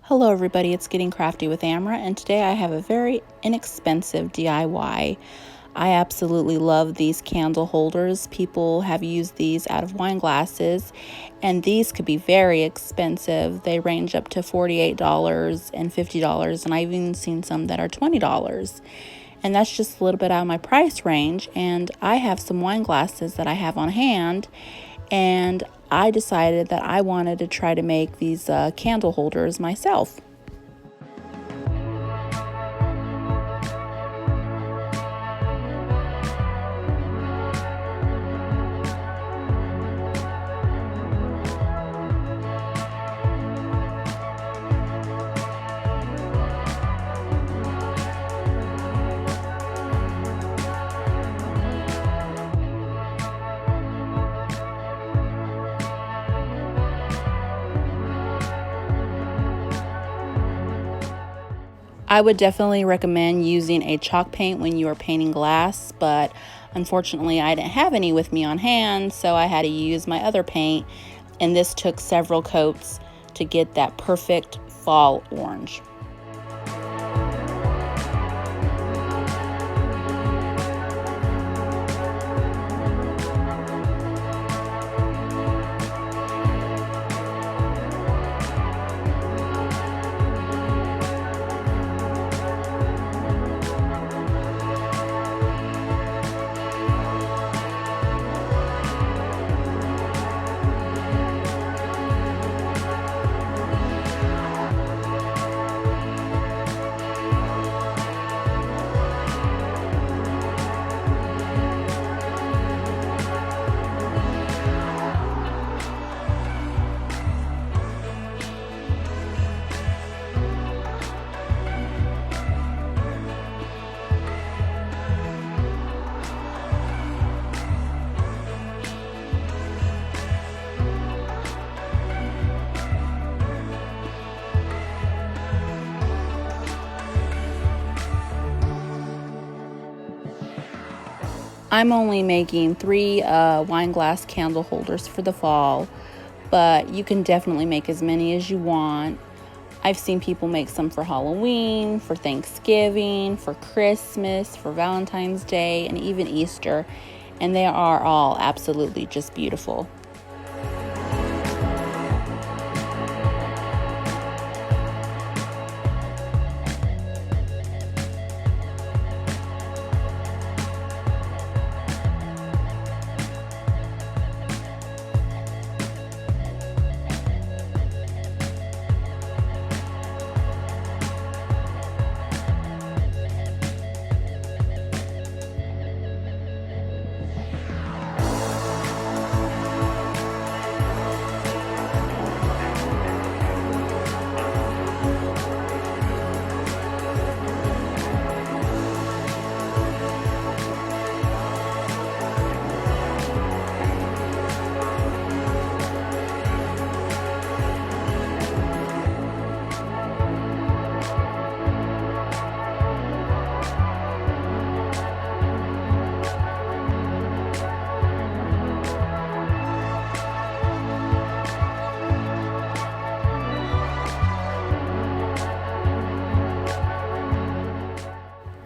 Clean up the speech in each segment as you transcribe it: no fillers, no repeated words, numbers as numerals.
Hello everybody, it's Getting Crafty with Amra, and today I have a very inexpensive DIY. I absolutely love these candle holders. People have used these out of wine glasses, and these could be very expensive. They range up to $48 and $50, and I've even seen some that are $20. And that's just a little bit out of my price range, and I have some wine glasses that I have on hand, and I decided that I wanted to try to make these candle holders myself. I would definitely recommend using a chalk paint when you are painting glass, but unfortunately I didn't have any with me on hand, so I had to use my other paint, and this took several coats to get that perfect fall orange. I'm only making 3 wine glass candle holders for the fall, but you can definitely make as many as you want. I've seen people make some for Halloween, for Thanksgiving, for Christmas, for Valentine's Day, and even Easter, and they are all absolutely just beautiful.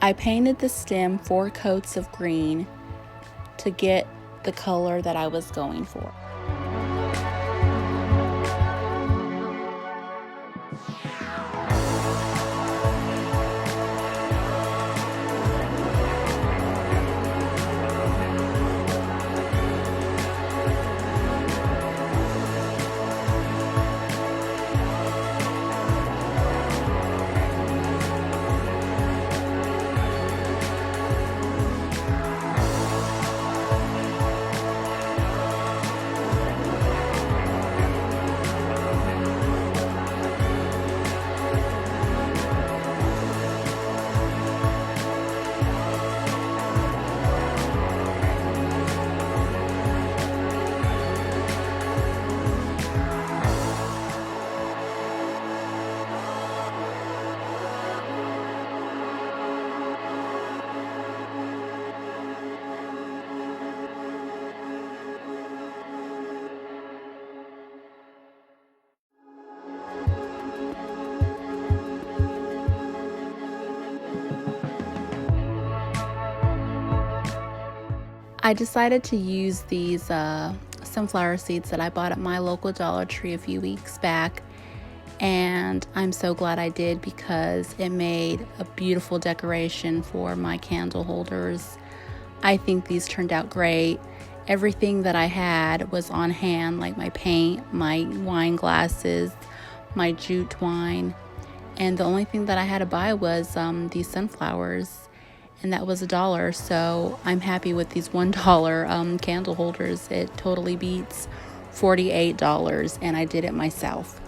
I painted the stem 4 coats of green to get the color that I was going for. I decided to use these sunflower seeds that I bought at my local Dollar Tree a few weeks back, and I'm so glad I did because it made a beautiful decoration for my candle holders. I think these turned out great. Everything that I had was on hand, like my paint, my wine glasses, my jute wine, and the only thing that I had to buy was these sunflowers, and that was $1. So I'm happy with these $1 candle holders. It totally beats $48, and I did it myself.